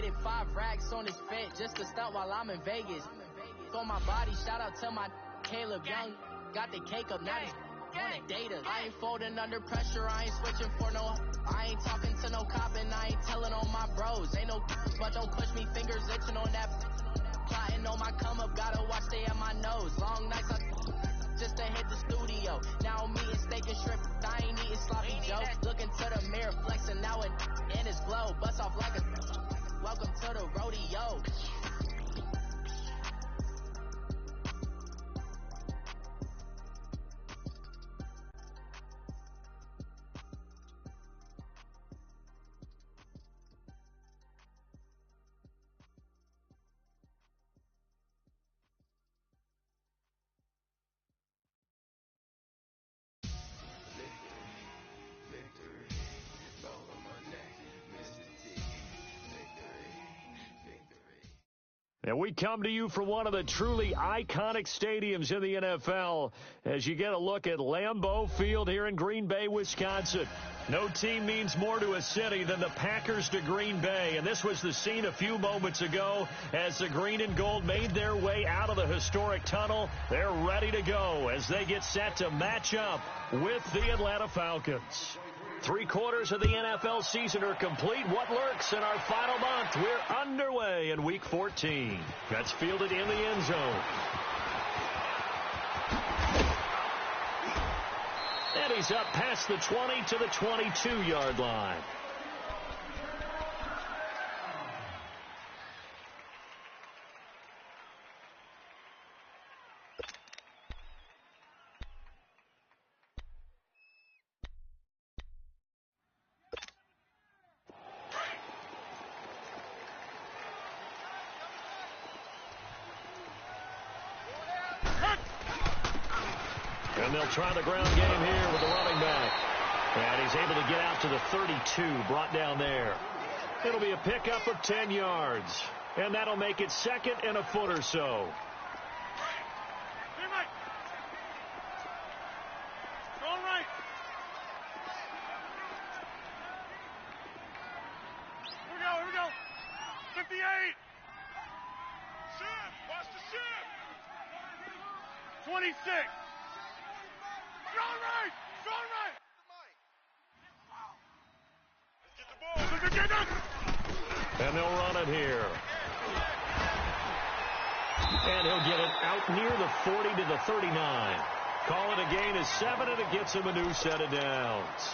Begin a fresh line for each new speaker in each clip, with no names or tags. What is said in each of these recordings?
Faded 5 racks on his fit just to stunt while I'm in Vegas. On my body, shout out to my Caleb Young. Got the cake up, now he's on the data. I ain't folding under pressure, I ain't switching for no. I ain't talking to no cop and I ain't telling on my bros. Ain't no but don't push me, fingers itching on that. Plotting on my come up, gotta watch stay at my nose. Long nights I just to hit the studio. Now I'm eating steak and shrimp, I ain't eating sloppy joes. Looking to the mirror, flexing now and in his glow. Bust off like a welcome to the rodeo.
And we come to you from one of the truly iconic stadiums in the NFL as you get a look at Lambeau Field here in Green Bay, Wisconsin. No team means more to a city than the Packers to Green Bay. And this was the scene a few moments ago as the green and gold made their way out of the historic tunnel. They're ready to go as they get set to match up with the Atlanta Falcons. 3/4 of the NFL season are complete. What lurks in our final month? We're underway in Week 14. That's fielded in the end zone. And he's up past the 20 to the 22-yard line. And they'll try the ground game here with the running back. And he's able to get out to the 32, brought down there. It'll be a pickup of 10 yards. And that'll make it second and a foot or so.
Here we go. 58. Shift. Watch the shift. 26. Going right. Let's get the ball.
And they'll run it here. And he'll get it out near the 40 to the 39. Call it a gain of 7, and it gets him a new set of downs.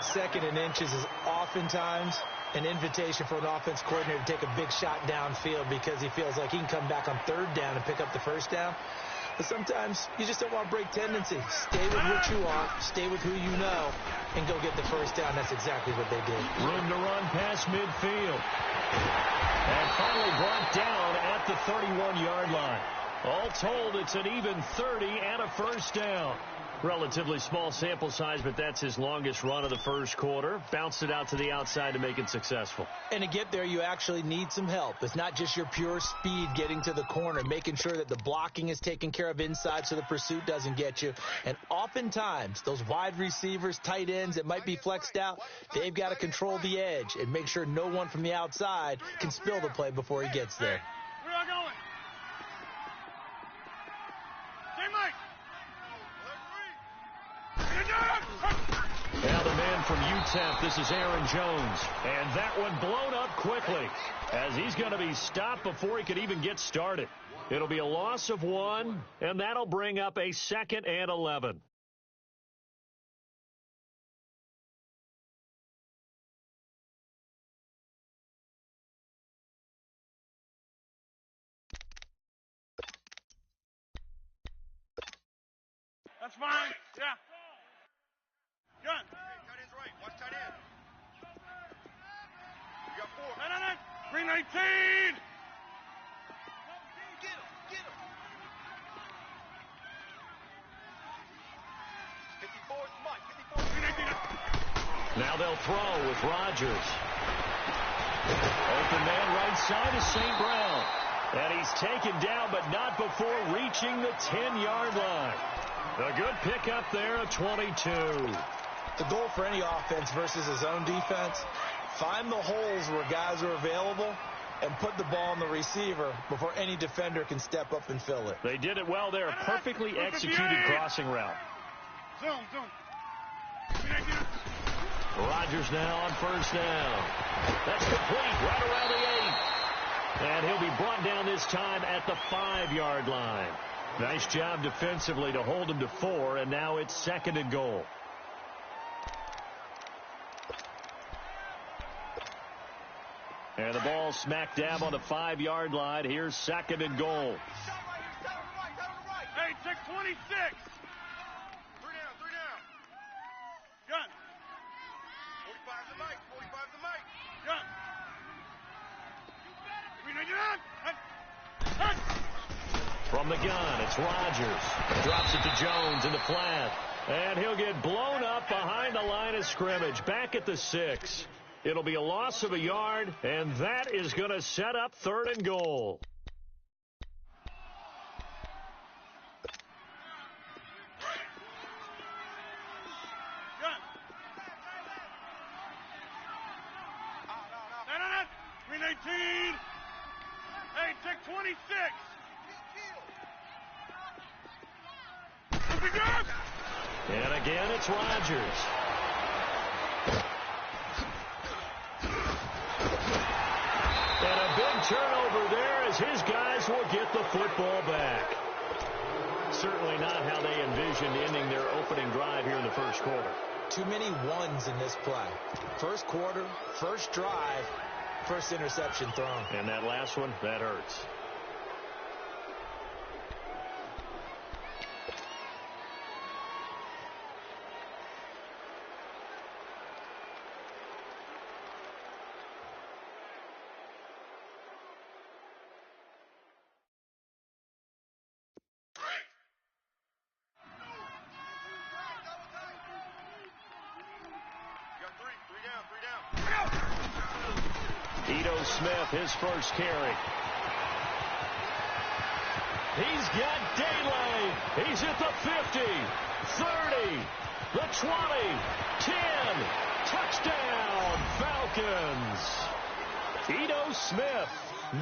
Second and inches is oftentimes an invitation for an offense coordinator to take a big shot downfield because he feels like he can come back on third down and pick up the first down. But sometimes you just don't want to break tendency. Stay with what you are, stay with who you know, and go get the first down. That's exactly what they did.
Room to run past midfield. And finally brought down at the 31-yard line. All told, it's an even 30 and a first down. Relatively small sample size, but that's his longest run of the first quarter. Bounced it out to the outside to make it successful.
And to get there, you actually need some help. It's not just your pure speed getting to the corner, making sure that the blocking is taken care of inside so the pursuit doesn't get you. And oftentimes, those wide receivers, tight ends that might be flexed out, they've got to control the edge and make sure no one from the outside can spill the play before he gets there.
Where are you going?
Now the man from UTEP, this is Aaron Jones. And that one blown up quickly as he's going to be stopped before he could even get started. It'll be a loss of 1, and that'll bring up a 2nd and 11.
That's fine. Yeah. Gun. Tight end's right. Watch tight end. You got 4. 319. Get him. 54 is Mike. 54.
Now they'll throw with Rodgers. Open man right side is St. Brown. And he's taken down, but not before reaching the 10-yard line. A good pickup there at 22.
The goal for any offense versus his own defense, find the holes where guys are available and put the ball on the receiver before any defender can step up and fill it.
They did it well there. Perfectly executed crossing route.
Zone.
Rodgers now on first down. That's complete right around the 8. And he'll be brought down this time at the 5-yard line. Nice job defensively to hold him to 4, and now it's 2nd and goal. And the ball smack dab on the 5-yard line. Here's 2nd and goal.
Hey, 626. 3 down. Gun. 45 the mic. Gun.
From the gun, it's Rodgers. Drops it to Jones in the flat. And he'll get blown up behind the line of scrimmage. Back at the 6. It'll be a loss of a yard, and that is going to set up 3rd and goal.
Gun. No. 319. Hey, 626.
And again, it's Rodgers. And a big turnover there as his guys will get the football back. Certainly not how they envisioned ending their opening drive here in the first quarter.
Too many ones in this play. First quarter, first drive, first interception thrown.
And that last one, that hurts. Ito Smith, his first carry. He's got Daylay. He's at the 50, 30, the 20, 10. Touchdown, Falcons. Ito Smith,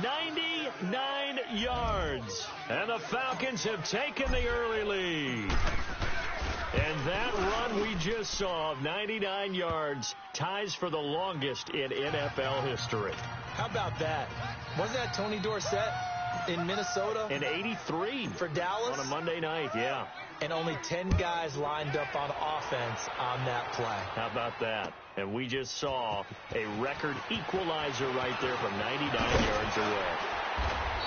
99 yards. And the Falcons have taken the early lead. And that run we just saw of 99 yards ties for the longest in NFL history.
How about that? Wasn't that Tony Dorsett in Minnesota?
In 83.
For Dallas?
On a Monday night, yeah.
And only 10 guys lined up on offense on that play.
How about that? And we just saw a record equalizer right there from 99 yards away.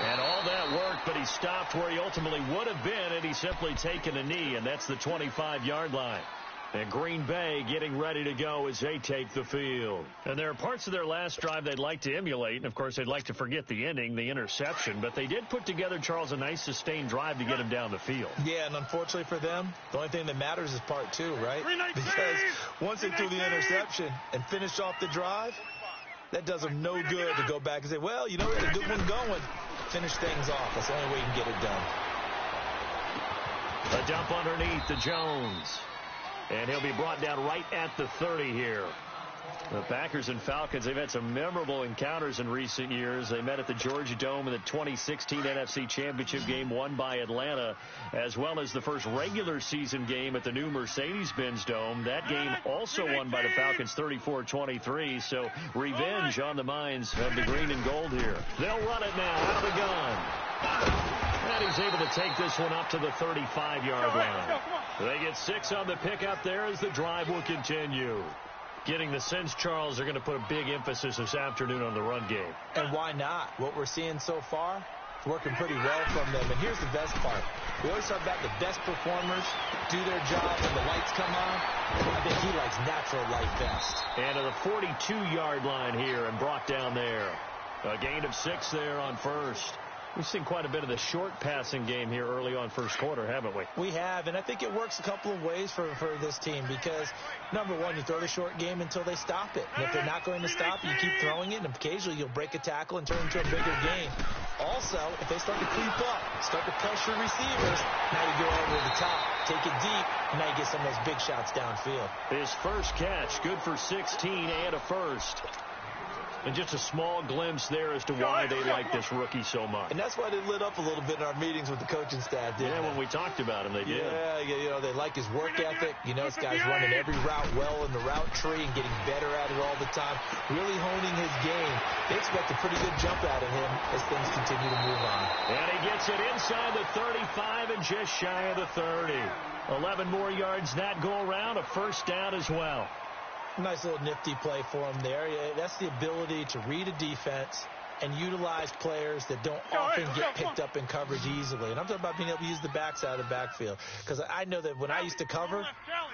And all that worked, but he stopped where he ultimately would have been had he simply taken a knee, and that's the 25-yard line. And Green Bay getting ready to go as they take the field. And there are parts of their last drive they'd like to emulate, and, of course, they'd like to forget the ending, the interception. But they did put together, Charles, a nice sustained drive to get him down the field.
Yeah, and unfortunately for them, the only thing that matters is part 2, right? Because once they threw the interception and finished off the drive, that does them no good to go back and say, well, you know, we had a good one going. Finish things off. That's the only way you can get it done.
A dump underneath to Jones. And he'll be brought down right at the 30 here. The Packers and Falcons, they've had some memorable encounters in recent years. They met at the Georgia Dome in the 2016 NFC Championship game won by Atlanta, as well as the first regular season game at the new Mercedes-Benz Dome. That game also won by the Falcons 34-23, so revenge on the minds of the green and gold here. They'll run it now out of the gun. And he's able to take this one up to the 35-yard line. They get 6 on the pickup there as the drive will continue. Getting the sense, Charles, they're going to put a big emphasis this afternoon on the run game.
And why not? What we're seeing so far is working pretty well from them. And here's the best part. We always talk about the best performers do their job when the lights come on. I think he likes natural light best.
And to the 42-yard line here and brought down there. A gain of 6 there on first. We've seen quite a bit of the short passing game here early on first quarter, haven't we?
We have, and I think it works a couple of ways for this team because, number one, you throw the short game until they stop it. And if they're not going to stop, you keep throwing it, and occasionally you'll break a tackle and turn it into a bigger game. Also, if they start to creep up, start to pressure receivers, now you go over the top, take it deep, and now you get some of those big shots downfield.
His first catch, good for 16 and a first. And just a small glimpse there as to why they like this rookie so much.
And that's why they lit up a little bit in our meetings with the coaching staff, didn't they?
When we talked about him, they did.
Yeah, they like his work ethic. This guy's running every route well in the route tree and getting better at it all the time, really honing his game. They expect a pretty good jump out of him as things continue to move on.
And he gets it inside the 35 and just shy of the 30. 11 more yards that go around, a first down as well.
Nice little nifty play for him there. That's the ability to read a defense and utilize players that don't often get picked up in coverage easily. And I'm talking about being able to use the backside of the backfield. Because I know that when I used to cover,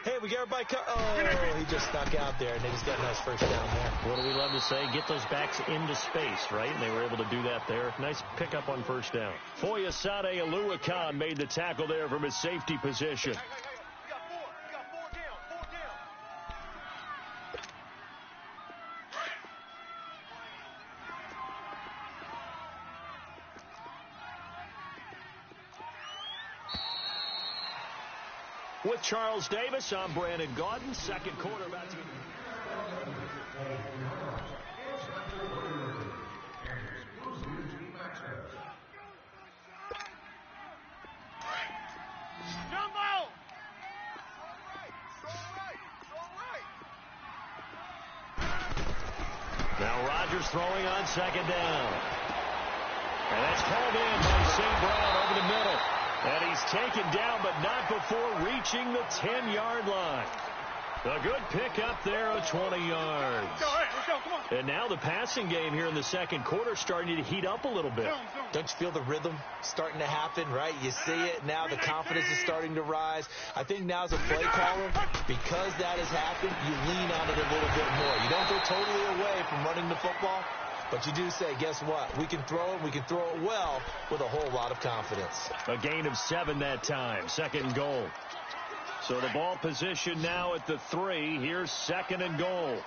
hey, we get everybody he just stuck out there, and they just got a nice first down there.
What do we love to say? Get those backs into space, right? And they were able to do that there. Nice pickup on first down. Foyesade Oluwakan made the tackle there from his safety position. With Charles Davis, I'm Brandon Gaudin. Second quarter about to... Now Rodgers throwing on second down. And that's called in by St. Brown over the middle. And he's taken down, but not before reaching the 10-yard line. A good pickup there of 20 yards.
Let's go, come on.
And now the passing game here in the second quarter starting to heat up a little bit.
Don't you feel the rhythm starting to happen, right? You see it now. The confidence is starting to rise. I think now as a play caller, because that has happened, you lean on it a little bit more. You don't go totally away from running the football, but you do say, guess what? We can throw it. We can throw it well with a whole lot of confidence.
A gain of 7 that time. Second and goal. So the ball position now at the 3. Here's second and goal.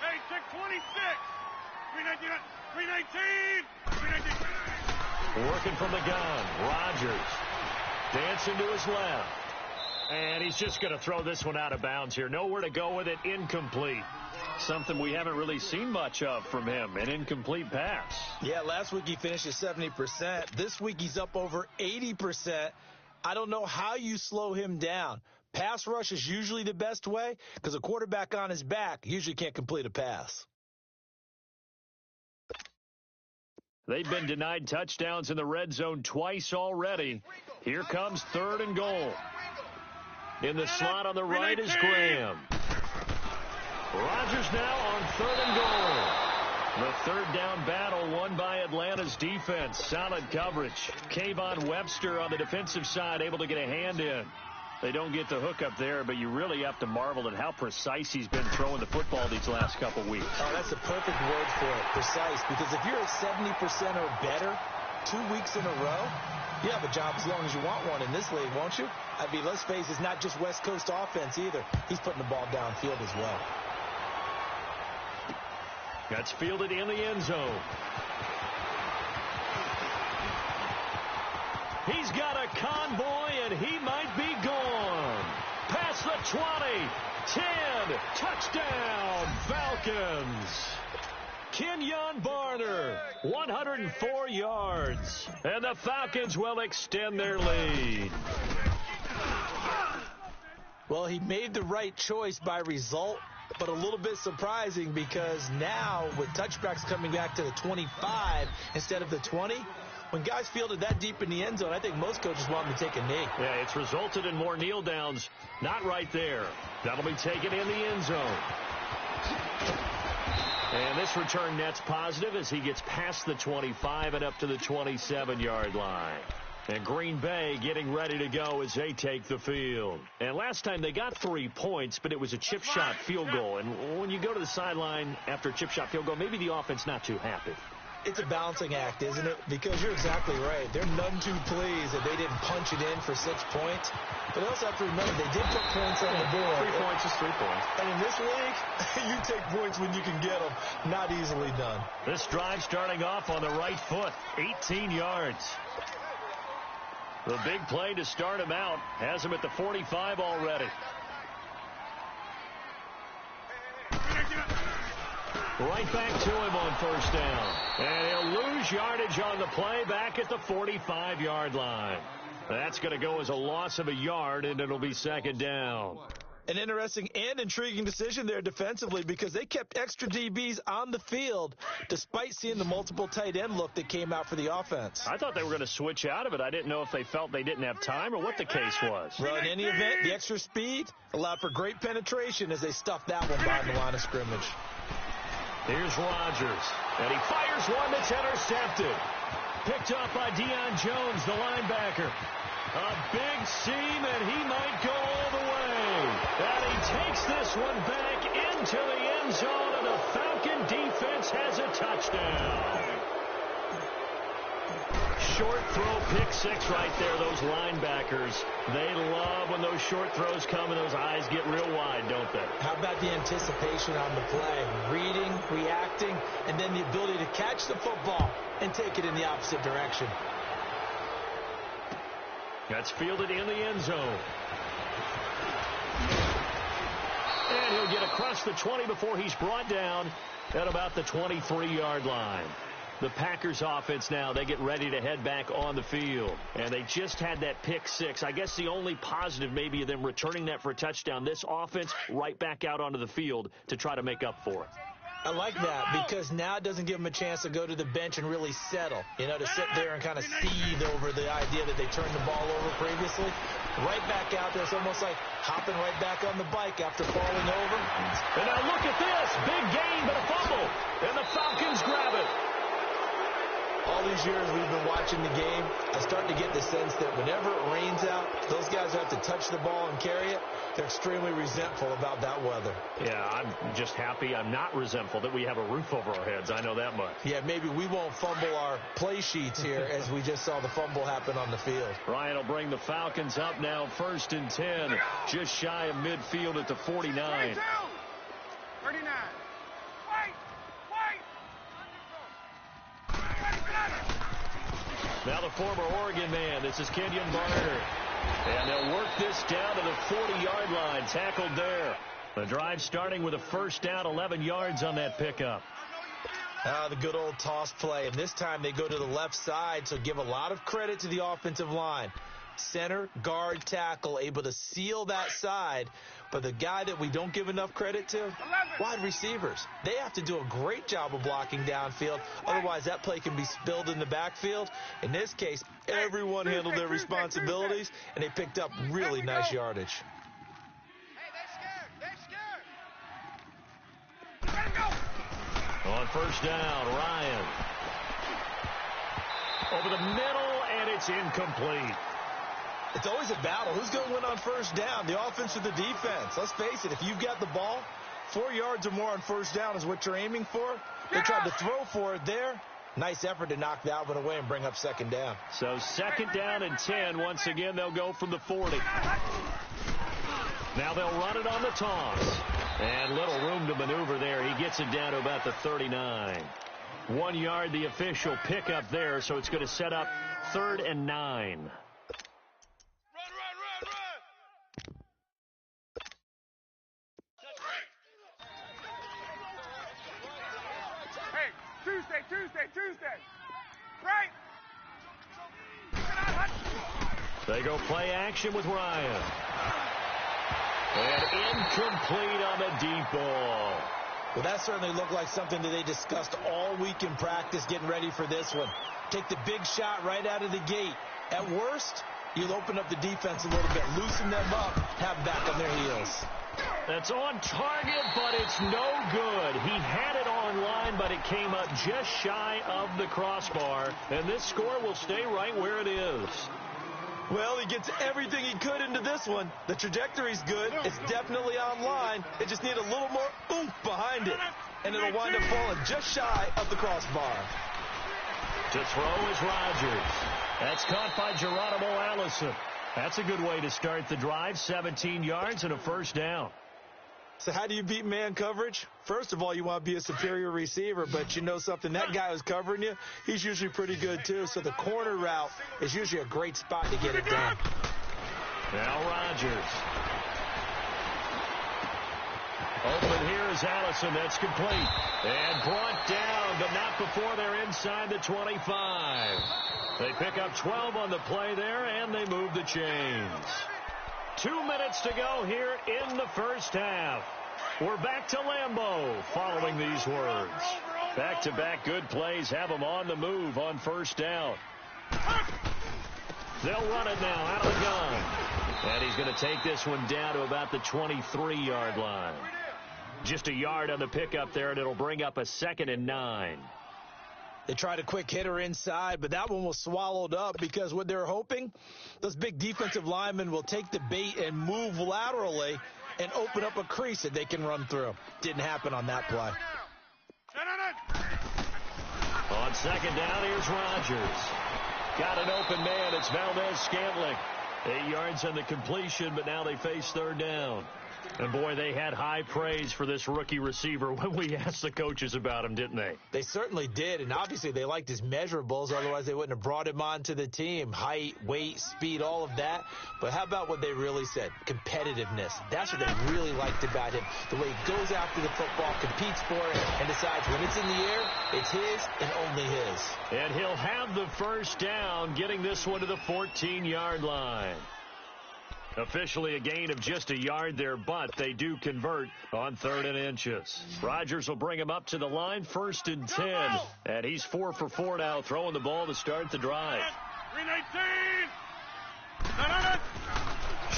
Hey, 626. 319. 319.
Working from the gun. Rodgers dancing to his left. And he's just going to throw this one out of bounds here. Nowhere to go with it. Incomplete. Something we haven't really seen much of from him, an incomplete pass.
Yeah, last week he finished at 70%. This week he's up over 80%. I don't know how you slow him down. Pass rush is usually the best way because a quarterback on his back usually can't complete a pass.
They've been denied touchdowns in the red zone twice already. Here comes third and goal. In the slot on the right is Graham. Rodgers now on third and goal. The third down battle won by Atlanta's defense. Solid coverage. Kayvon Webster on the defensive side able to get a hand in. They don't get the hook up there, but you really have to marvel at how precise he's been throwing the football these last couple weeks.
Oh, that's a perfect word for it, precise. Because if you're at 70% or better 2 weeks in a row, you have a job as long as you want one in this league, won't you? I mean, let's face it, it's not just West Coast offense either. He's putting the ball downfield as well.
That's fielded in the end zone. He's got a convoy, and he might be gone. Past the 20, 10, touchdown, Falcons. Kenyon Barner, 104 yards. And the Falcons will extend their lead.
Well, he made the right choice by result, but a little bit surprising because now with touchbacks coming back to the 25 instead of the 20, when guys fielded that deep in the end zone, I think most coaches want them to take a knee.
Yeah, it's resulted in more kneel downs. Not right there. That'll be taken in the end zone. And this return net's positive as he gets past the 25 and up to the 27-yard line. And Green Bay getting ready to go as they take the field. And last time they got 3 points, but it was a chip shot field goal. And when you go to the sideline after a chip shot field goal, maybe the offense not too happy.
It's a balancing act, isn't it? Because you're exactly right. They're none too pleased that they didn't punch it in for 6 points. But they also have to remember they did put points on the board.
3 points is 3 points.
And in this league, you take points when you can get them. Not easily done.
This drive starting off on the right foot. 18 yards. The big play to start him out has him at the 45 already. Right back to him on first down. And he'll lose yardage on the play back at the 45-yard line. That's going to go as a loss of a yard, and it'll be second down.
An interesting and intriguing decision there defensively because they kept extra DBs on the field despite seeing the multiple tight end look that came out for the offense.
I thought they were going to switch out of it. I didn't know if they felt they didn't have time or what the case was.
Well, in any event, the extra speed allowed for great penetration as they stuffed that one by the line of scrimmage.
Here's Rodgers, and he fires one that's intercepted. Picked up by Deion Jones, the linebacker. A big seam, and he might go all the way. And he takes this one back into the end zone, and the Falcon defense has a touchdown. Short throw, pick six right there. Those linebackers, they love when those short throws come and those eyes get real wide, don't they?
How about the anticipation on the play? Reading, reacting, and then the ability to catch the football and take it in the opposite direction.
That's fielded in the end zone. And he'll get across the 20 before he's brought down at about the 23-yard line. The Packers offense now, they get ready to head back on the field. And they just had that pick six. I guess the only positive maybe of them returning that for a touchdown. This offense right back out onto the field to try to make up for it.
I like that because now it doesn't give them a chance to go to the bench and really settle, to sit there and kind of seethe over the idea that they turned the ball over previously. Right back out there, it's almost like hopping right back on the bike after falling over.
And now look at this, big gain but a fumble, and the Falcons grab it.
All these years we've been watching the game, I start to get the sense that whenever it rains out, those guys have to touch the ball and carry it. They're extremely resentful about that weather.
Yeah, I'm just happy I'm not resentful that we have a roof over our heads. I know that much.
Yeah, maybe we won't fumble our play sheets here as we just saw the fumble happen on the field.
Ryan will bring the Falcons up now, 1st and 10, just shy of midfield at the 49.
39.
Now the former Oregon man, this is Kenyon Barner. And they'll work this down to the 40-yard line, tackled there. The drive starting with a first down, 11 yards on that pickup.
The good old toss play, and this time they go to the left side, so give a lot of credit to the offensive line. Center, guard, tackle, able to seal that side. But the guy that we don't give enough credit to, wide receivers. They have to do a great job of blocking downfield. Otherwise, that play can be spilled in the backfield. In this case, everyone handled their responsibilities, and they picked up really nice yardage.
On first down, Ryan. Over the middle, and it's incomplete.
It's always a battle. Who's going to win on first down, the offense or the defense? Let's face it, if you've got the ball, 4 yards or more on first down is what you're aiming for. They tried to throw for it there. Nice effort to knock that one away and bring up second down.
So second down and 10. Once again, they'll go from the 40. Now they'll run it on the toss. And little room to maneuver there. He gets it down to about the 39. 1 yard, the official pickup there, so it's going to set up 3rd and 9.
Tuesday. Right.
They go play action with Ryan. And incomplete on the deep ball.
Well, that certainly looked like something that they discussed all week in practice getting ready for this one. Take the big shot right out of the gate. At worst, you'll open up the defense a little bit, loosen them up, have them back on their heels.
That's on target, but it's no good. He had it on line, but it came up just shy of the crossbar. And this score will stay right where it is.
Well, he gets everything he could into this one. The trajectory's good. It's definitely on line. It just needs a little more oomph behind it. And it'll wind up falling just shy of the crossbar.
To throw is Rodgers. That's caught by Geronimo Allison. That's a good way to start the drive. 17 yards and a first down.
So how do you beat man coverage? First of all, you want to be a superior receiver, but you know something, that guy who's covering you, he's usually pretty good too. So the corner route is usually a great spot to get it done.
Now Rodgers. Open here is Allison. That's complete. And brought down, but not before they're inside the 25. They pick up 12 on the play there, and they move the chains. 2 minutes to go here in the first half. We're back to Lambeau following these words. Back-to-back good plays have them on the move on first down. They'll run it now out of the gun. And he's going to take this one down to about the 23-yard line. Just a yard on the pickup there, and it'll bring up a 2nd and 9.
They tried a quick hitter inside, but that one was swallowed up because what they're hoping, those big defensive linemen will take the bait and move laterally and open up a crease that they can run through. Didn't happen on that play.
On 2nd down, here's Rodgers. Got an open man. It's Valdez-Scantling. 8 yards on the completion, but now they face 3rd down. And, boy, they had high praise for this rookie receiver when we asked the coaches about him, didn't they?
They certainly did, and obviously they liked his measurables. Otherwise, they wouldn't have brought him onto the team. Height, weight, speed, all of that. But how about what they really said? Competitiveness. That's what they really liked about him. The way he goes after the football, competes for it, and decides when it's in the air, it's his and only his.
And he'll have the first down, getting this one to the 14-yard line. Officially a gain of just a yard there, but they do convert on 3rd and inches. Rodgers will bring him up to the line, 1st and 10. And he's 4 for 4 now, throwing the ball to start the drive.
319.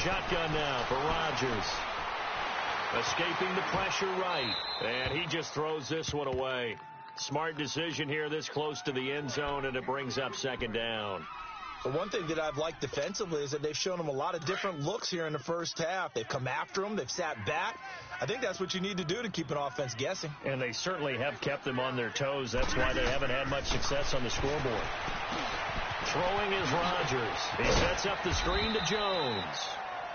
Shotgun now for Rodgers. Escaping the pressure right. And he just throws this one away. Smart decision here this close to the end zone, and it brings up 2nd down.
But one thing that I've liked defensively is that they've shown him a lot of different looks here in the first half. They've come after him. They've sat back. I think that's what you need to do to keep an offense guessing.
And they certainly have kept them on their toes. That's why they haven't had much success on the scoreboard. Throwing is Rodgers. He sets up the screen to Jones.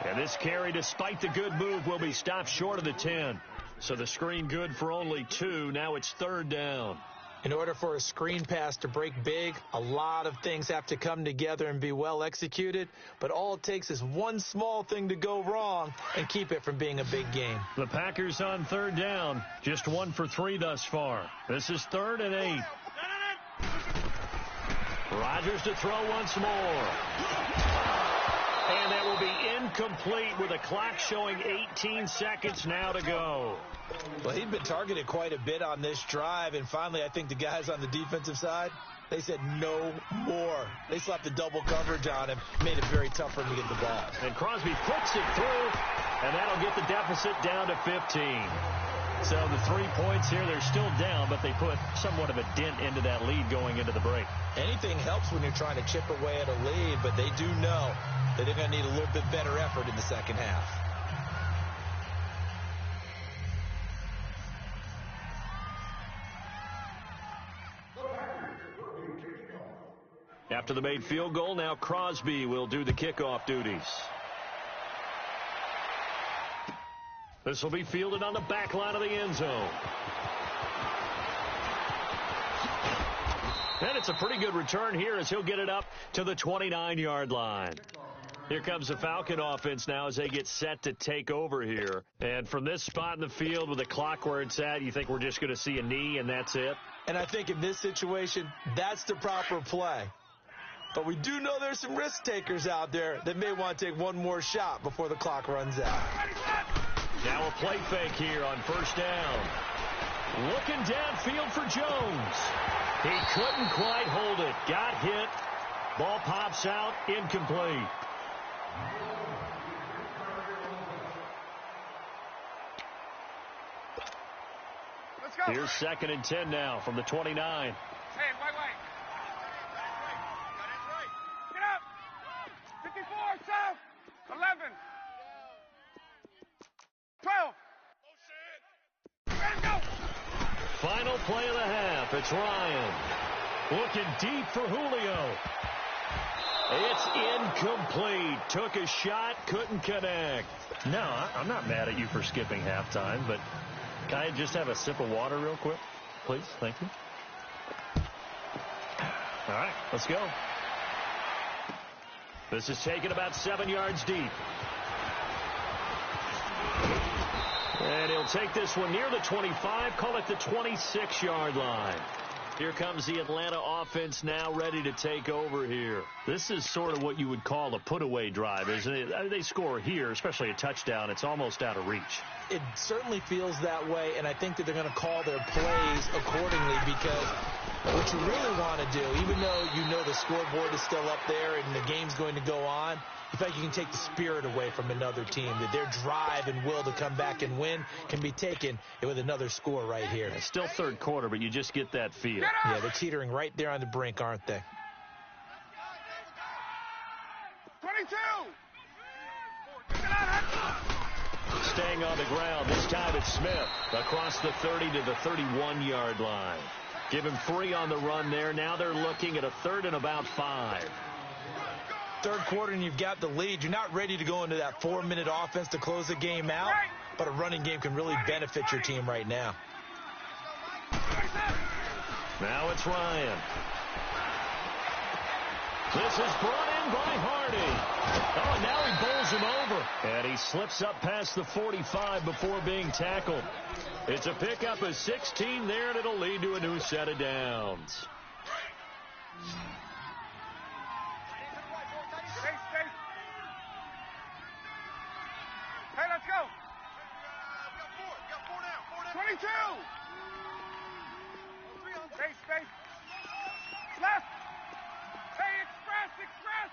And this carry, despite the good move, will be stopped short of the 10. So the screen good for only 2. Now it's 3rd down.
In order for a screen pass to break big, a lot of things have to come together and be well executed. But all it takes is one small thing to go wrong and keep it from being a big game.
The Packers on 3rd down. Just 1 for 3 thus far. This is 3rd and 8. Rodgers to throw once more. And that will be incomplete with a clock showing 18 seconds now to go.
Well, he'd been targeted quite a bit on this drive, and finally I think the guys on the defensive side, they said no more. They slapped the double coverage on him, made it very tough for him to get the ball.
And Crosby puts it through, and that'll get the deficit down to 15. So the 3 points here, they're still down, but they put somewhat of a dent into that lead going into the break.
Anything helps when you're trying to chip away at a lead, but they do know that they're going to need a little bit better effort in the second half.
After the made field goal, now Crosby will do the kickoff duties. This will be fielded on the back line of the end zone. And it's a pretty good return here as he'll get it up to the 29-yard line. Here comes the Falcon offense now as they get set to take over here. And from this spot in the field with the clock where it's at, you think we're just going to see a knee and that's it?
And I think in this situation, that's the proper play. But we do know there's some risk takers out there that may want to take one more shot before the clock runs out.
Now a play fake here on 1st down. Looking downfield for Jones. He couldn't quite hold it. Got hit. Ball pops out. Incomplete.
Let's go.
Here's 2nd and 10 now from the 29.
Hey, wait. Get up. 54, south. 11. 12. Ready to go.
Final play of the half. It's Ryan. Looking deep for Julio. It's incomplete. Took a shot, couldn't connect. No, I'm not mad at you for skipping halftime, but can I just have a sip of water real quick? Please, thank you. All right, let's go. This is taken about 7 yards deep. And he'll take this one near the 25, call it the 26-yard line. Here comes the Atlanta offense now ready to take over here. This is sort of what you would call a put-away drive, isn't it? They score here, especially a touchdown. It's almost out of reach.
It certainly feels that way, and I think that they're going to call their plays accordingly because what you really want to do, even though you know the scoreboard is still up there and the game's going to go on, you feel like you can take the spirit away from another team, that their drive and will to come back and win can be taken with another score right here.
It's still third quarter, but you just get that feel.
Yeah, they're teetering right there on the brink, aren't they?
22!
Staying on the ground, this time it's Smith across the 30 to the 31-yard line. Give him 3 on the run there. Now they're looking at a 3rd and about 5.
Third quarter and you've got the lead. You're not ready to go into that 4-minute offense to close the game out, but a running game can really benefit your team right now.
Now it's Ryan. This is brought in by Hardy. Oh, and now he bowls him over. And he slips up past the 45 before being tackled. It's a pickup of 16 there, and it'll lead to a new set of downs.
Hey, let's go. We got 4 now. 22. Space. Left. Hey, express.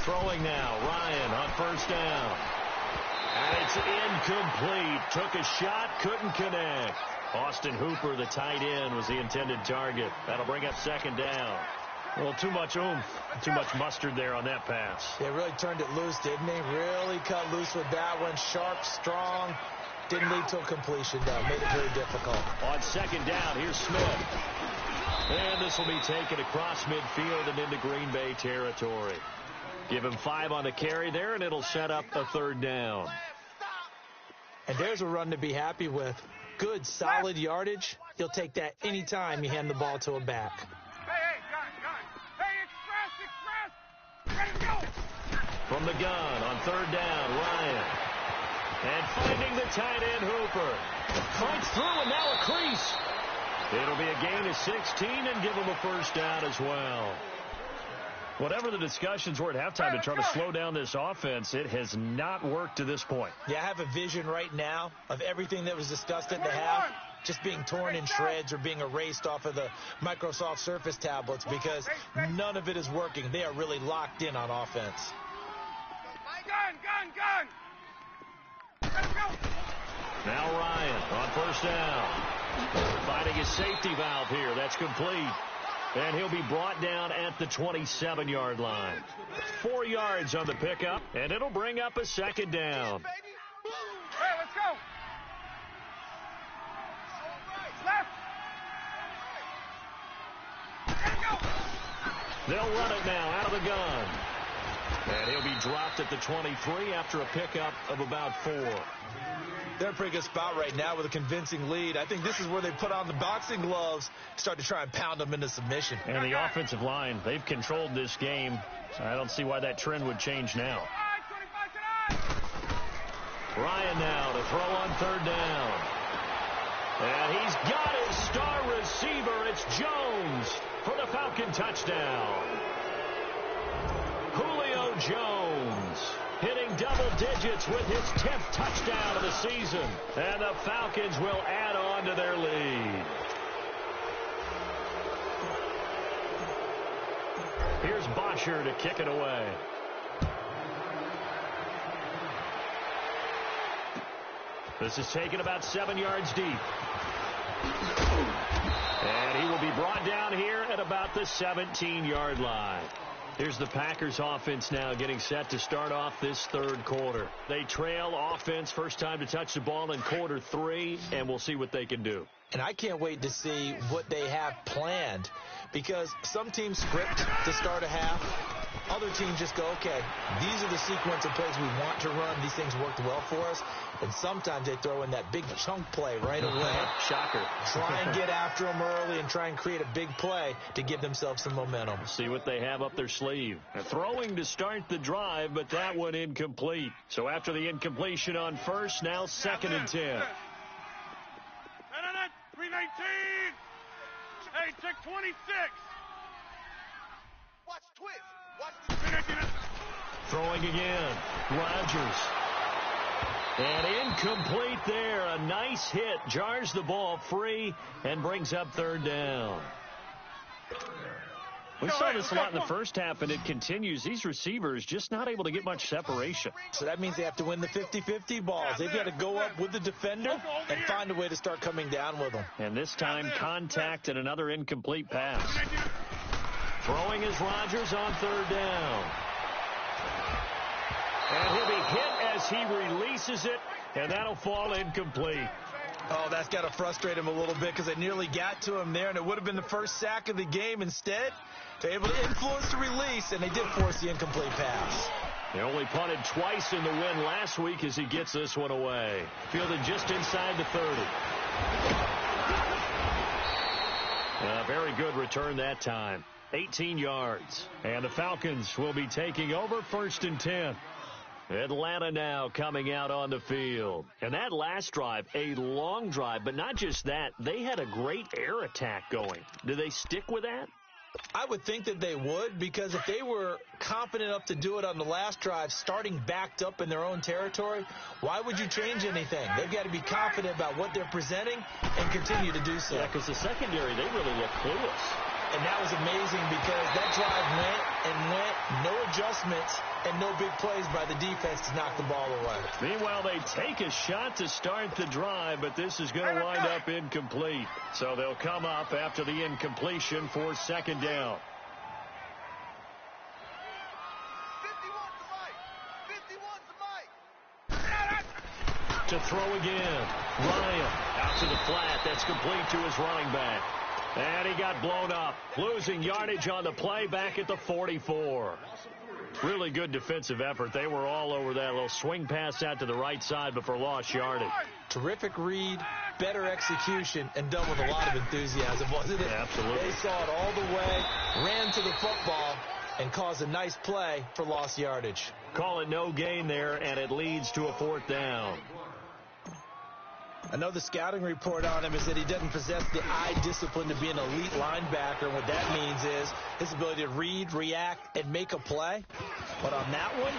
Throwing now, Ryan on first down. And it's incomplete. Took a shot, couldn't connect. Austin Hooper, the tight end, was the intended target. That'll bring up second down. Well, too much oomph, too much mustard there on that pass.
They really turned it loose, didn't they? Really cut loose with that one. Sharp, strong. Didn't lead to a completion, though. Made it very difficult.
On second down, here's Smith. And this will be taken across midfield and into Green Bay territory. Give him 5 on the carry there, and it'll set up a 3rd down.
And there's a run to be happy with. Good, solid yardage. You'll take that anytime you hand the ball to a back.
From the gun on 3rd down, Ryan. And finding the tight end, Hooper. Fights through and now a crease. It'll be a gain of 16 and give him a first down as well. Whatever the discussions were at halftime to try to slow down this offense, it has not worked to this point.
Yeah, I have a vision right now of everything that was discussed at the half just being torn in shreds or being erased off of the Microsoft Surface tablets because none of it is working. They are really locked in on offense.
Gun! Let's go!
Now Ryan on first down. Finding his safety valve here. That's complete. And he'll be brought down at the 27-yard line. 4 yards on the pickup, and it'll bring up a second down.
Hey, let's go! Left!
They'll run it now out of the gun. And he'll be dropped at the 23 after a pickup of about 4.
They're in a pretty good spot right now with a convincing lead. I think this is where they put on the boxing gloves, start to try and pound them into submission.
And the offensive line, they've controlled this game. I don't see why that trend would change now. Ryan now to throw on 3rd down. And he's got his star receiver. It's Jones for the Falcon touchdown. Julio Jones hitting double digits with his 10th touchdown of the season. And the Falcons will add on to their lead. Here's Bosher to kick it away. This is taken about 7 yards deep. And he will be brought down here at about the 17-yard line. Here's the Packers offense now getting set to start off this 3rd quarter. They trail offense first time to touch the ball in quarter 3, and we'll see what they can do.
And I can't wait to see what they have planned because some teams script to start a half. other teams just go, okay, these are the sequence of plays we want to run. These things worked well for us. And sometimes they throw in that big chunk play right away.
Shocker.
Try and get after them early and try and create a big play to give themselves some momentum.
See what they have up their sleeve. Throwing to start the drive, but that one incomplete. So after the incompletion on first, now 2nd and 10.
319. Hey, check 26. Watch twist. Watch the 319.
Throwing again. Rodgers. And incomplete there. A nice hit. Jars the ball free and brings up 3rd down. We saw this a lot in the first half, and it continues. These receivers just not able to get much separation.
So that means they have to win the 50-50 balls. They've got to go up with the defender and find a way to start coming down with them.
And this time, contact and another incomplete pass. Throwing is Rodgers on 3rd down. And he'll be hit as he releases it, and that'll fall incomplete.
Oh, that's got to frustrate him a little bit because they nearly got to him there, and it would have been the first sack of the game. Instead, they're able to influence the release, and they did force the incomplete pass.
They only punted twice in the win last week as he gets this one away. Fielded just inside the 30. A very good return that time. 18 yards. And the Falcons will be taking over 1st and 10. Atlanta now coming out on the field. And that last drive, a long drive, but not just that. They had a great air attack going. Do they stick with that?
I would think that they would, because if they were confident enough to do it on the last drive, starting backed up in their own territory, why would you change anything? They've got to be confident about what they're presenting and continue to do so.
Yeah, because the secondary, they really look clueless.
And that was amazing because that drive went, no adjustments, and no big plays by the defense to knock the ball away.
Meanwhile, they take a shot to start the drive, but this is going to wind up incomplete. So they'll come up after the incompletion for 2nd down. 51's to throw again. Ryan out to the flat. That's complete to his running back. And he got blown up, losing yardage on the play back at the 44. Really good defensive effort. They were all over that little swing pass out to the right side, but for lost yardage.
Terrific read, better execution, and done with a lot of enthusiasm, wasn't it?
Yeah, absolutely.
They saw it all the way, ran to the football, and caused a nice play for lost yardage.
Call it no gain there, and it leads to a 4th down.
I know the scouting report on him is that he doesn't possess the eye discipline to be an elite linebacker. What that means is his ability to read, react, and make a play. But on that one,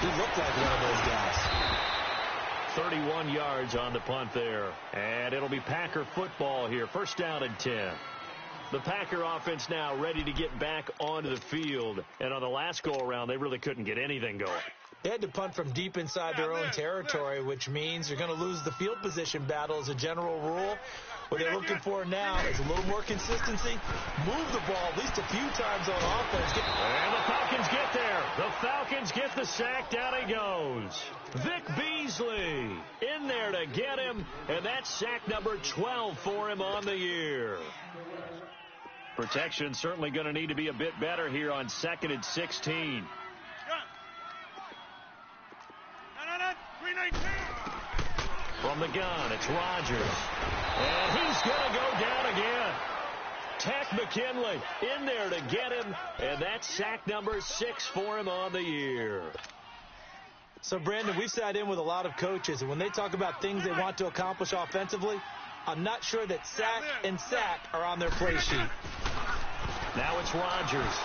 he looked like one of those guys.
31 yards on the punt there. And it'll be Packer football here. 1st down and 10. The Packer offense now ready to get back onto the field. And on the last go-around, they really couldn't get anything going.
They had to punt from deep inside their own territory, which means you're going to lose the field position battle as a general rule. What they're looking for now is a little more consistency. Move the ball at least a few times on offense.
And the Falcons get there. The Falcons get the sack. Down he goes. Vic Beasley in there to get him. And that's sack number 12 for him on the year. Protection certainly going to need to be a bit better here on 2nd and 16. From the gun, it's Rodgers. And he's going to go down again. Takk McKinley in there to get him. And that's sack number 6 for him on the year.
So, Brandon, we've sat in with a lot of coaches, and when they talk about things they want to accomplish offensively, I'm not sure that sack and sack are on their play sheet.
Now it's Rodgers.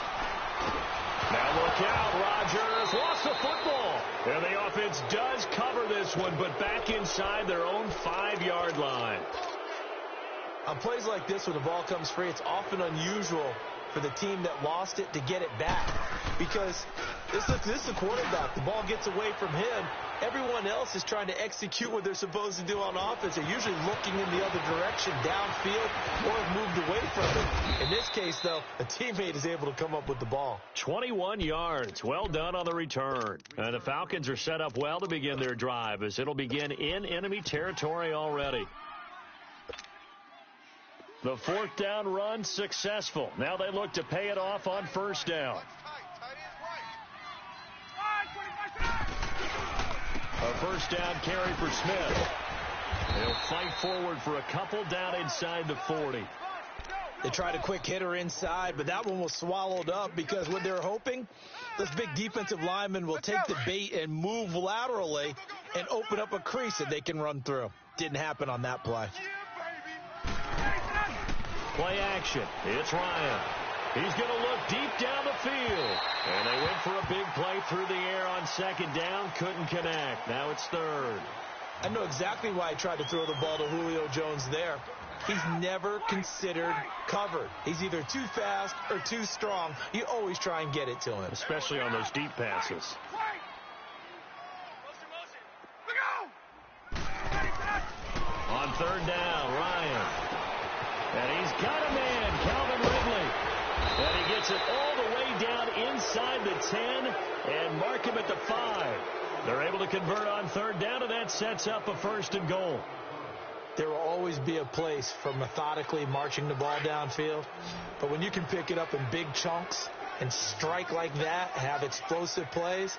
Now look out, Rodgers lost the football. And the offense does cover this one, but back inside their own 5-yard line.
On plays like this, when the ball comes free, it's often unusual for the team that lost it to get it back. Because this is the quarterback. The ball gets away from him. Everyone else is trying to execute what they're supposed to do on offense. They're usually looking in the other direction, downfield, or have moved away from it. In this case, though, a teammate is able to come up with the ball.
21 yards. Well done on the return. And the Falcons are set up well to begin their drive, as it'll begin in enemy territory already. The 4th down run successful. Now they look to pay it off on 1st down. first down carry for Smith. He'll fight forward for a couple down inside the 40.
They tried a quick hitter inside, but that one was swallowed up because what they're hoping, this big defensive lineman will take the bait and move laterally and open up a crease that they can run through. Didn't happen on that play.
Play action. It's Ryan. He's going to look deep down the field. And they went for a big play through the air on second down. Couldn't connect. Now it's third.
I know exactly why he tried to throw the ball to Julio Jones there. He's never considered covered. He's either too fast or too strong. You always try and get it to him.
Especially on those deep passes. On third down, Ryan. And he's got a man, Calvin Ridley. And he gets it all the way down inside the 10 and mark him at the 5. They're able to convert on third down, and that sets up a first and goal.
There will always be a place for methodically marching the ball downfield. But when you can pick it up in big chunks and strike like that, have explosive plays,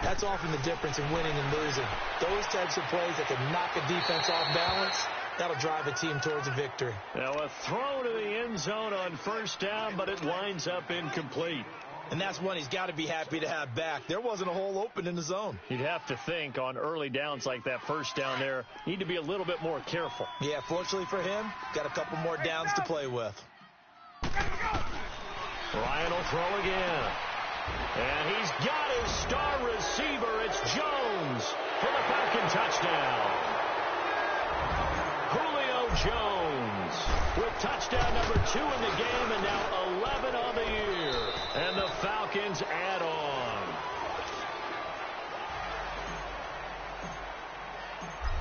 that's often the difference in winning and losing. Those types of plays that can knock a defense off balance, that'll drive a team towards a victory.
Now a throw to the end zone on first down, but it winds up incomplete.
And that's one he's got to be happy to have back. There wasn't a hole open in the zone.
You'd have to think on early downs like that first down there, need to be a little bit more careful.
Yeah, fortunately for him, got a couple more downs to play with.
Ryan will throw again. And he's got his star receiver. It's Jones for the Falcon touchdown. Julio Jones with touchdown number 2 in the game and now 11 on the year. And the Falcons add on.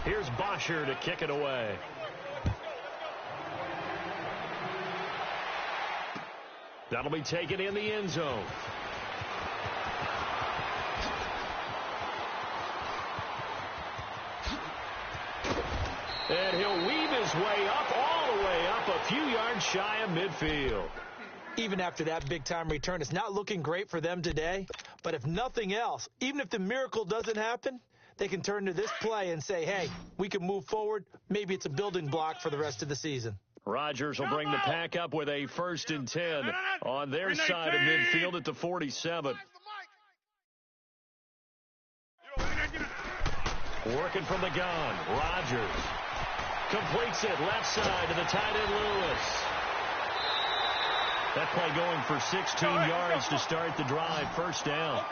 Here's Bosher to kick it away. That'll be taken in the end zone. And he'll weave his way up, all the way up, a few yards shy of midfield.
Even after that big-time return, it's not looking great for them today. But if nothing else, even if the miracle doesn't happen, they can turn to this play and say, hey, we can move forward. Maybe it's a building block for the rest of the season.
Rodgers will bring the pack up with a 1st and 10 on their side of midfield at the 47. Working from the gun, Rodgers completes it left side to the tight end Lewis. That play going for 16 yards to start the drive, first down.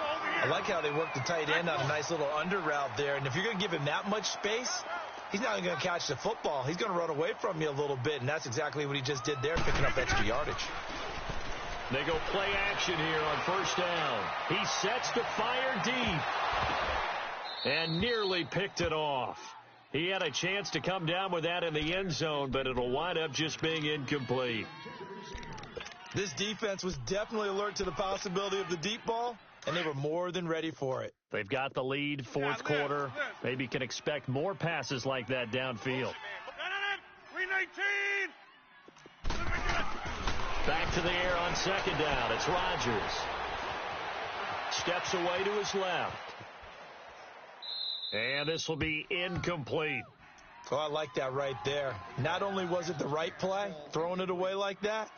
I like how they work the tight end on a nice little under route there. And if you're going to give him that much space, he's not going to catch the football. He's going to run away from you a little bit, and that's exactly what he just did there, picking up extra yardage.
They go play action here on first down. He sets to fire deep and nearly picked it off. He had a chance to come down with that in the end zone, but it'll wind up just being incomplete.
This defense was definitely alert to the possibility of the deep ball, and they were more than ready for it.
They've got the lead, fourth quarter. Maybe can expect more passes like that downfield. Back to the air on second down. It's Rodgers. Steps away to his left. And this will be incomplete.
Oh, I like that right there. Not only was it the right play, throwing it away like that,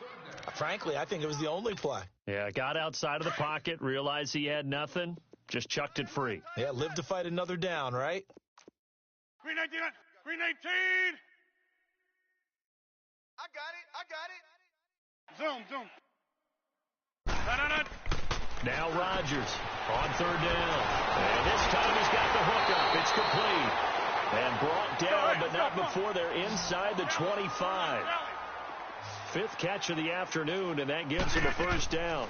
frankly, I think it was the only play.
Yeah, got outside of the pocket, realized he had nothing, just chucked it free.
Yeah, live to fight another down, right?
Green 19. Green 18. I got it. Zoom.
Now Rodgers on third down. And this time he's got the hookup. It's complete. And brought down, but not before they're inside the 25. 5th catch of the afternoon, and that gives him a first down.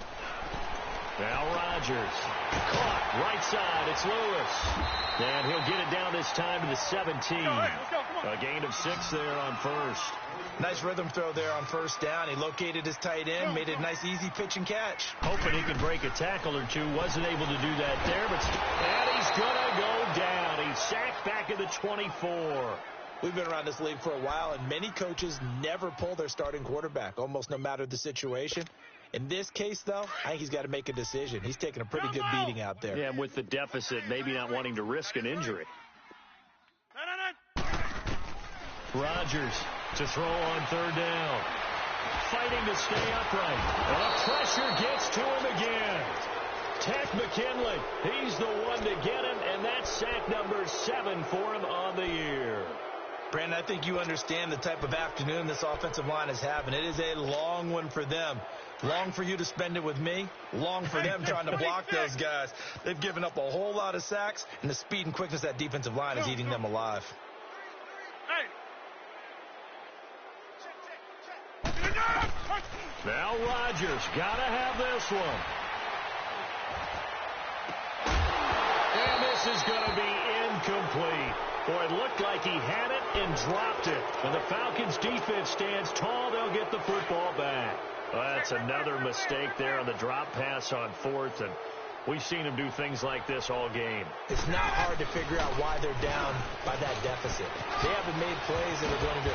Now Rodgers. Caught. Right side. It's Lewis. And he'll get it down this time to the 17. A gain of 6 there on first.
Nice rhythm throw there on first down. He located his tight end, made it a nice, easy pitch and catch.
Hoping he could break a tackle or two. Wasn't able to do that there, and he's going to go down. He's sacked back at the 24.
We've been around this league for a while, and many coaches never pull their starting quarterback, almost no matter the situation. In this case, though, I think he's got to make a decision. He's taking a pretty good beating out there.
Yeah, and with the deficit, maybe not wanting to risk an injury. Rodgers to throw on third down. Fighting to stay upright. And the pressure gets to him again. Takk McKinley, he's the one to get him, and that's sack number 7 for him on the year.
Brandon, I think you understand the type of afternoon this offensive line is having. It is a long one for them. Long for you to spend it with me. Long for them trying to block those guys. They've given up a whole lot of sacks, and the speed and quickness of that defensive line is eating them alive.
Now Rodgers got to have this one. And this is going to be incomplete. Boy, it looked like he had it and dropped it. And the Falcons defense stands tall. They'll get the football back. Well, that's another mistake there on the drop pass on fourth. And we've seen him do things like this all game.
It's not hard to figure out why they're down by that deficit. They haven't made plays that are going to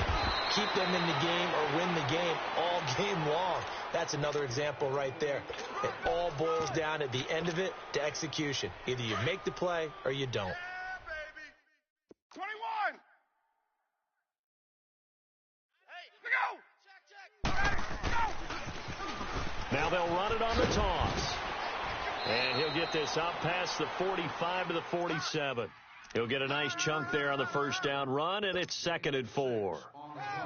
keep them in the game or win the game all game long. That's another example right there. It all boils down at the end of it to execution. Either you make the play or you don't.
Yeah, baby. 21. Hey, go.
Now they'll run it on the toss. And he'll get this up past the 45 to the 47. He'll get a nice chunk there on the first down run, and it's 2nd and 4.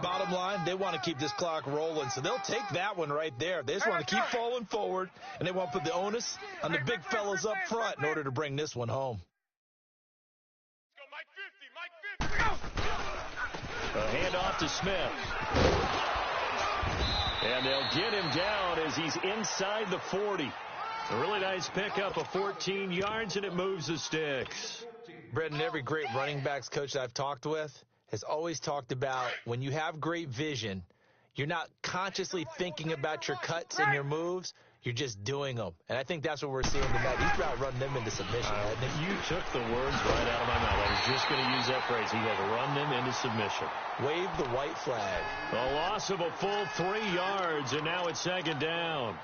Bottom line, they want to keep this clock rolling, so they'll take that one right there. They just want to keep falling forward, and they want to put the onus on the big fellas up front in order to bring this one home.
Let's go, Mike 50, Mike 50.
A handoff to Smith. And they'll get him down as he's inside the 40. A really nice pickup of 14 yards, and it moves the sticks.
Brendan, every great running backs coach that I've talked with has always talked about when you have great vision, you're not consciously thinking about your cuts and your moves. You're just doing them. And I think that's what we're seeing tonight. He's about running them into submission.
You took the words right out of my mouth. I was just going to use that phrase. He had run them into submission.
Wave the white flag.
A loss of a full 3 yards, and now it's 2nd down.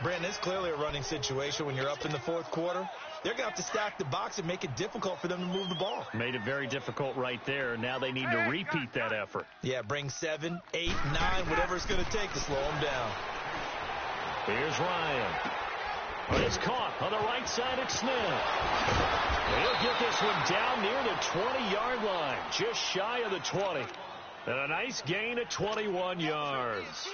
Brandon, it's clearly a running situation when you're up in the fourth quarter. They're going to have to stack the box and make it difficult for them to move the ball.
Made it very difficult right there. Now they need to repeat that effort.
Yeah, bring 7, 8, 9, whatever it's going to take to slow them down.
Here's Ryan. It's caught on the right side of Smith. He'll get this one down near the 20-yard line, just shy of the 20. And a nice gain of 21 yards.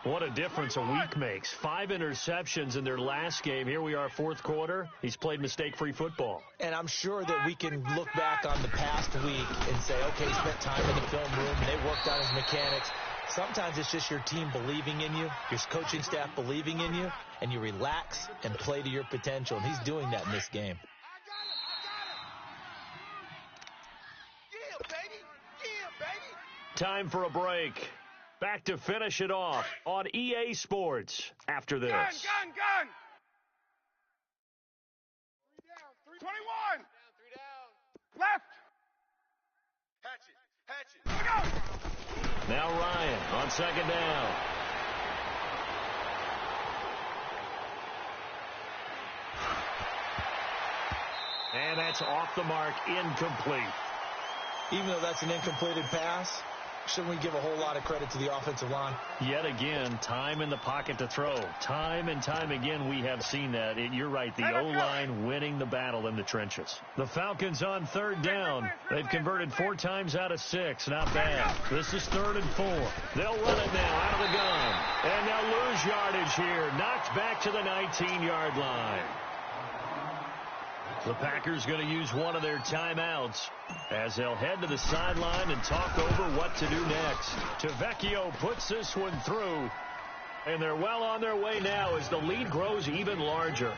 What a difference a week makes. 5 interceptions in their last game. Here we are, fourth quarter. He's played mistake-free football.
And I'm sure that we can look back on the past week and say, okay, he spent time in the film room, and they worked on his mechanics. Sometimes it's just your team believing in you, your coaching staff believing in you, and you relax and play to your potential. And he's doing that in this game.
Yeah, baby. Yeah, baby.
Time for a break. Back to finish it off on EA Sports after this.
Gun. 21. 3 down. Left. Hatchet. Here we go.
Now Ryan on 2nd down. And that's off the mark, incomplete.
Even though that's an incompleted pass, shouldn't we give a whole lot of credit to the offensive line?
Yet again, time in the pocket to throw. Time and time again, we have seen that. And you're right, the O-line winning the battle in the trenches. The Falcons on 3rd down. They've converted 4 times out of 6. Not bad. This is 3rd and 4. They'll run it now out of the gun. And they'll lose yardage here. Knocked back to the 19-yard line. The Packers going to use one of their timeouts as they'll head to the sideline and talk over what to do next. Tavecchio puts this one through, and they're well on their way now as the lead grows even larger.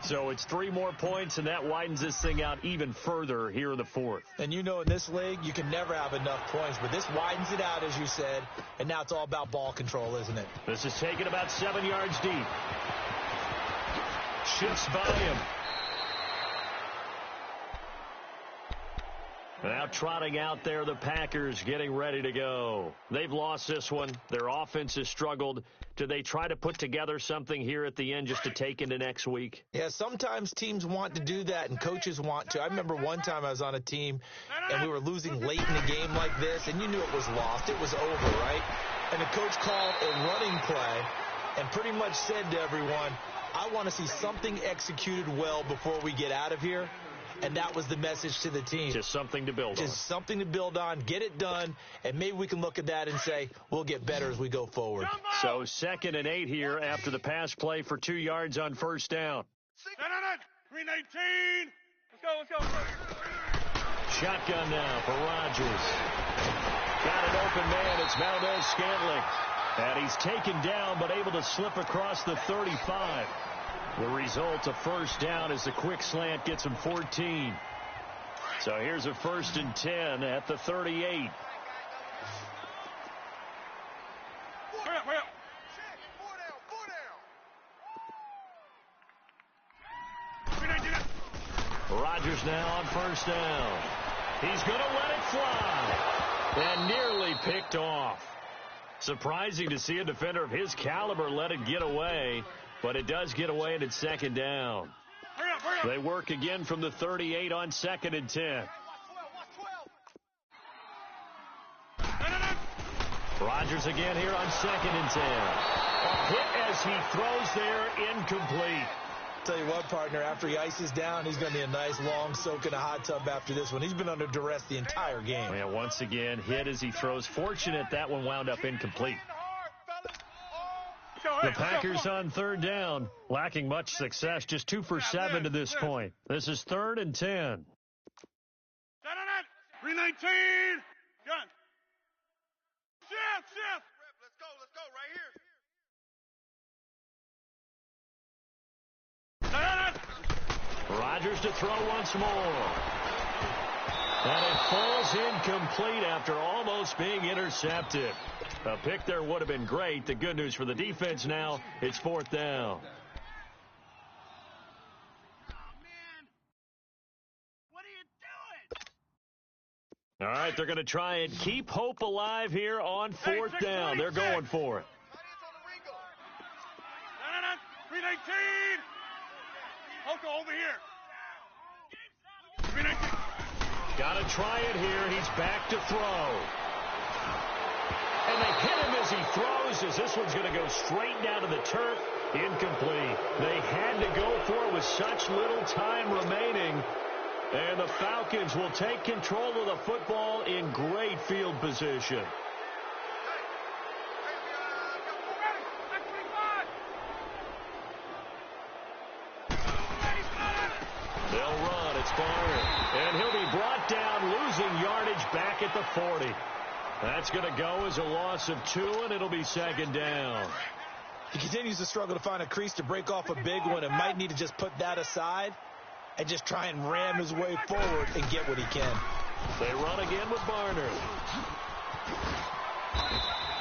So it's 3 more points, and that widens this thing out even further here in the fourth.
And you know in this league, you can never have enough points, but this widens it out, as you said, and now it's all about ball control, isn't it?
This is taken about 7 yards deep. Shifts by him. Now trotting out there, the Packers getting ready to go. They've lost this one. Their offense has struggled. Do they try to put together something here at the end just to take into next week?
Yeah, sometimes teams want to do that and coaches want to. I remember one time I was on a team and we were losing late in a game like this, and you knew it was lost. It was over, right? And the coach called a running play and pretty much said to everyone, I want to see something executed well before we get out of here. And that was the message to the team.
Just something to build on.
Just something to build on, get it done, and maybe we can look at that and say, we'll get better as we go forward.
So 2nd and 8 here after the pass play for 2 yards on first down.
319. Let's go.
Shotgun now for Rodgers. Got an open man. It's Valdez-Scantling. And he's taken down but able to slip across the 35. The result, a first down as the quick slant gets him 14. So here's a 1st and 10 at the 38.
Hurry up. 319.
Rodgers now on first down. He's going to let it fly. And nearly picked off. Surprising to see a defender of his caliber let it get away. But it does get away, and it's 2nd down.
Hurry up.
They work again from the 38 on 2nd and 10. Rodgers again here on 2nd and 10. A hit as he throws there, incomplete.
Tell you what, partner, after he ices down, he's going to need a nice long soak in a hot tub after this one. He's been under duress the entire game.
And once again, hit as he throws. Fortunate that one wound up incomplete. The Packers on 3rd down, lacking much success, just 2 for 7 to this point. This is 3rd and 10.
319. Gun. Shift. Let's go right here.
Rodgers to throw once more. And it falls incomplete after almost being intercepted. A pick there would have been great. The good news for the defense now, it's 4th down. All right, they're going to try and keep hope alive here on 4th down. They're going for it.
319. Hoko over here. 319.
Got to try it here. He's back to throw. And they hit him as he throws, as this one's going to go straight down to the turf. Incomplete. They had to go for it with such little time remaining. And the Falcons will take control of the football in great field position. They'll run. It's Barner. And he'll be brought down, losing yardage back at the 40. That's going to go as a loss of 2, and it'll be 2nd down.
He continues to struggle to find a crease to break off a big one and might need to just put that aside and just try and ram his way forward and get what he can.
They run again with Barner.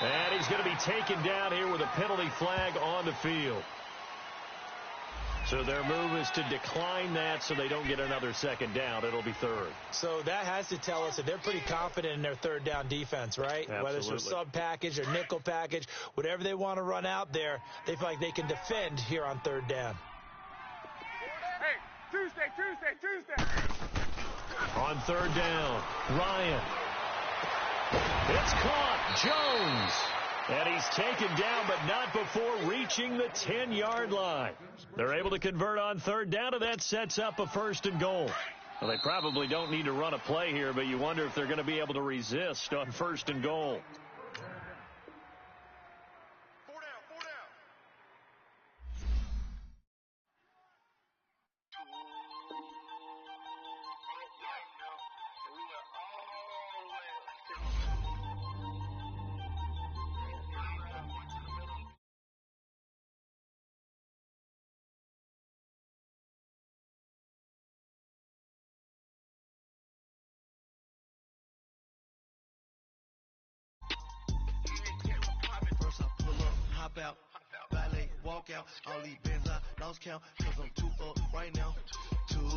And he's going to be taken down here with a penalty flag on the field. So their move is to decline that so they don't get another 2nd down. It'll be 3rd.
So that has to tell us that they're pretty confident in their 3rd down defense, right?
Absolutely.
Whether it's their sub package or nickel package, whatever they want to run out there, they feel like they can defend here on 3rd down.
Hey, Tuesday.
On 3rd down, Ryan. It's caught. Jones. And he's taken down, but not before reaching the 10-yard line. They're able to convert on 3rd down, and that sets up a 1st and goal. Well, they probably don't need to run a play here, but you wonder if they're going to be able to resist on 1st and goal.
4 down.
Out, valet, walk out, all these bands I lost count, cause I'm too up right now. Too